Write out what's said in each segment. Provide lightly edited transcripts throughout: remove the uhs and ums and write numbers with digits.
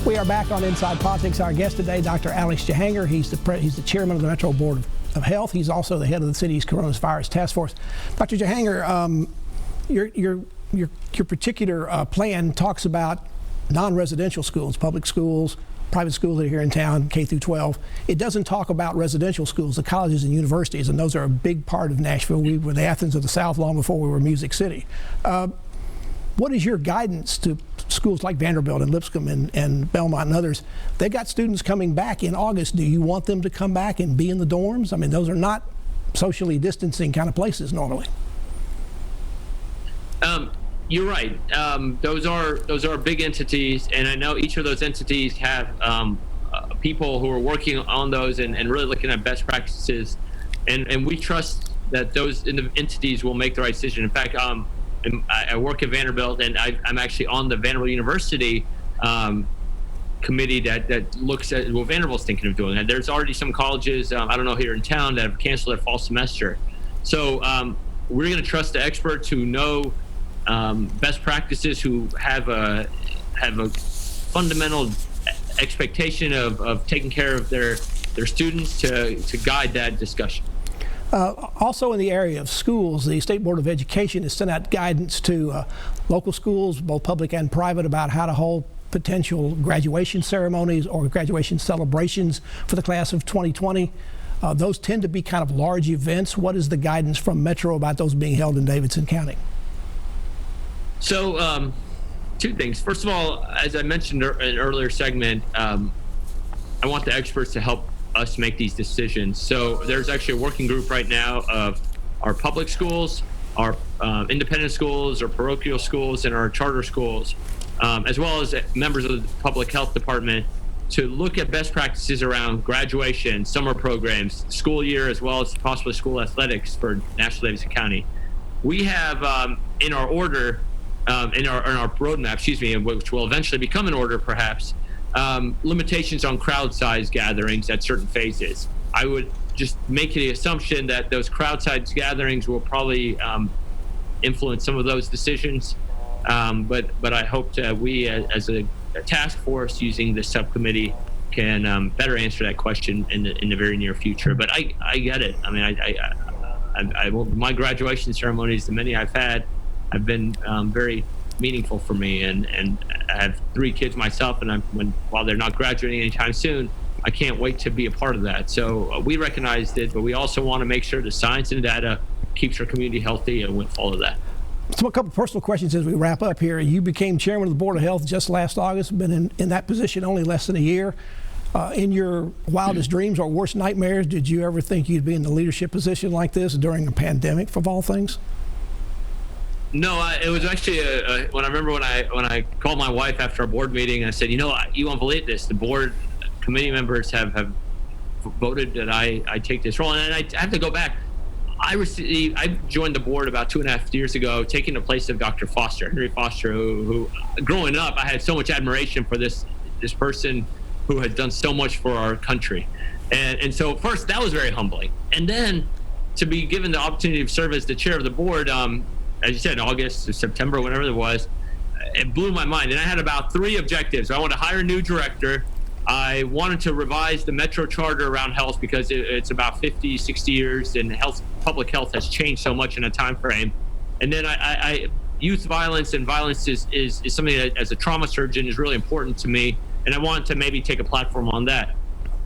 We are back on Inside Politics. Our guest today, Dr. Alex Jahangir. He's the chairman of the Metro Board of Health. He's also the head of the city's coronavirus task force. Dr. Jahangir, your particular plan talks about non-residential schools, public schools, private schools that are here in town, K through 12. It doesn't talk about residential schools, the colleges and universities, and those are a big part of Nashville. We were the Athens of the South long before we were Music City. What is your guidance to schools like Vanderbilt and Lipscomb and Belmont and others? They got students coming back in August. Do you want them to come back and be in the dorms? I mean, those are not socially distancing kind of places normally. You're right. Those are big entities, and I know each of those entities have people who are working on those and really looking at best practices, and we trust that those entities will make the right decision. In fact, I work at Vanderbilt, and I'm actually on the Vanderbilt University committee that looks at what Vanderbilt's thinking of doing. And there's already some colleges, I don't know, here in town that have canceled their fall semester. So we're going to trust the experts who know best practices, who have a fundamental expectation of taking care of their students to guide that discussion. Also in the area of schools, the State Board of Education has sent out guidance to local schools, both public and private, about how to hold potential graduation ceremonies or graduation celebrations for the class of 2020. Those tend to be kind of large events. What is the guidance from Metro about those being held in Davidson County? So, two things. First of all, as I mentioned in an earlier segment, I want the experts to help us make these decisions. So there's actually a working group right now of our public schools, our independent schools, our parochial schools, and our charter schools, as well as members of the public health department, to look at best practices around graduation, summer programs, school year, as well as possibly school athletics for Nashville, Davidson County. We have in our order, in our roadmap, which will eventually become an order perhaps, limitations on crowd size gatherings at certain phases. I would just make the assumption that those crowd size gatherings will probably influence some of those decisions. But I hope that we, as a task force using the subcommittee, can better answer that question in the very near future. But I get it. I mean, my graduation ceremonies, the many I've had, have been very meaningful for me, and I have 3 kids myself, and while they're not graduating anytime soon, I can't wait to be a part of that. So we recognized it, but we also want to make sure the science and data keeps our community healthy, and with all of that. So a couple personal questions as we wrap up here. You became chairman of the Board of Health just last August, been in that position only less than a year. In your wildest dreams or worst nightmares, did you ever think you'd be in the leadership position like this during a pandemic, of all things? No, it was actually when I called my wife after our board meeting, I said, you won't believe this. The board committee members have voted that I take this role, and I have to go back. I joined the board about 2.5 years ago, taking the place of Dr. Henry Foster, who growing up, I had so much admiration for this person who had done so much for our country, and so first that was very humbling, and then to be given the opportunity to serve as the chair of the board. As you said, August or September, whatever it was, it blew my mind. And I had about 3 objectives. I wanted to hire a new director. I wanted to revise the Metro charter around health, because it's about 50, 60 years, and public health has changed so much in a time frame. And then youth violence and violence is something that, as a trauma surgeon, is really important to me. And I wanted to maybe take a platform on that.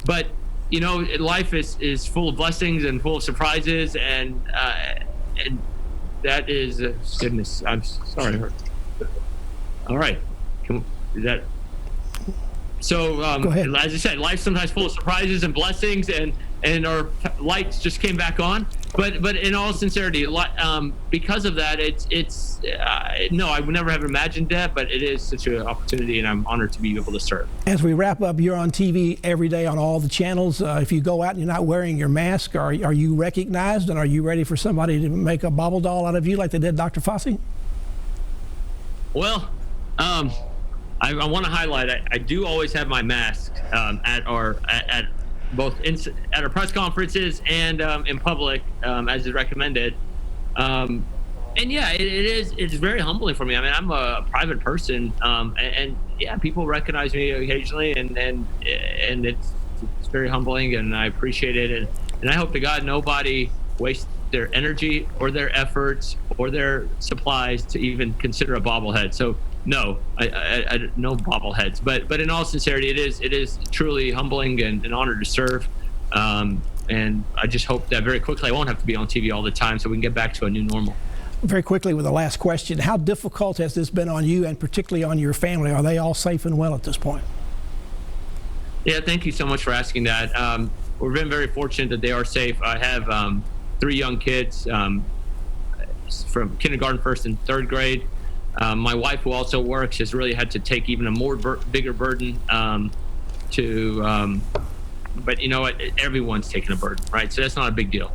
But, life is full of blessings and full of surprises, and that is goodness. I'm sorry. All right. So, as I said, life's sometimes full of surprises and blessings, and our lights just came back on. But in all sincerity, because of that, no, I would never have imagined that, but it is such an opportunity, and I'm honored to be able to serve. As we wrap up, you're on TV every day on all the channels. If you go out and you're not wearing your mask, are you recognized, and are you ready for somebody to make a bobble doll out of you like they did Dr. Fossey? Well, I want to highlight, I do always have my mask at both at our press conferences and in public, as is recommended. And yeah, it's very humbling for me. I mean, I'm a private person, and yeah, people recognize me occasionally, and it's very humbling, and I appreciate it, and I hope to God nobody wastes their energy or their efforts or their supplies to even consider a bobblehead. So no, I no bobbleheads, but in all sincerity, it is truly humbling and an honor to serve. And I just hope that very quickly I won't have to be on TV all the time, so we can get back to a new normal. Very quickly, with the last question, how difficult has this been on you and particularly on your family? Are they all safe and well at this point? Yeah, thank you so much for asking that. We've been very fortunate that they are safe. I have 3 young kids from kindergarten, first and third grade. My wife, who also works, has really had to take even a bigger burden but you know what? Everyone's taking a burden, right? So that's not a big deal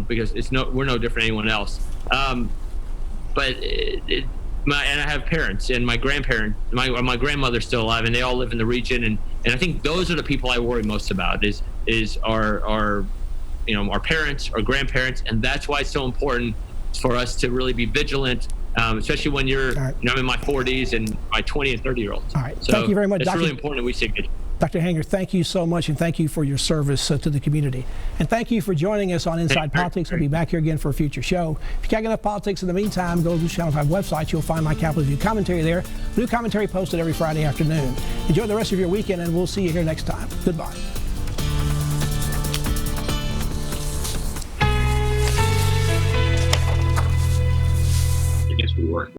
because we're no different than anyone else. But and I have parents and my grandparents, my grandmother's still alive, and they all live in the region. And I think those are the people I worry most about is our parents, our grandparents, and that's why it's so important for us to really be vigilant, especially when I'm in my 40s and my 20 and 30-year-olds. All right, so thank you very much, it's really important that we stay vigilant. Dr. Jahangir, thank you so much, and thank you for your service to the community. And thank you for joining us on Inside Politics. We'll be back here again for a future show. If you can't get enough politics in the meantime, go to the Channel 5 website. You'll find my Capitol View commentary there. New commentary posted every Friday afternoon. Enjoy the rest of your weekend, and we'll see you here next time. Goodbye.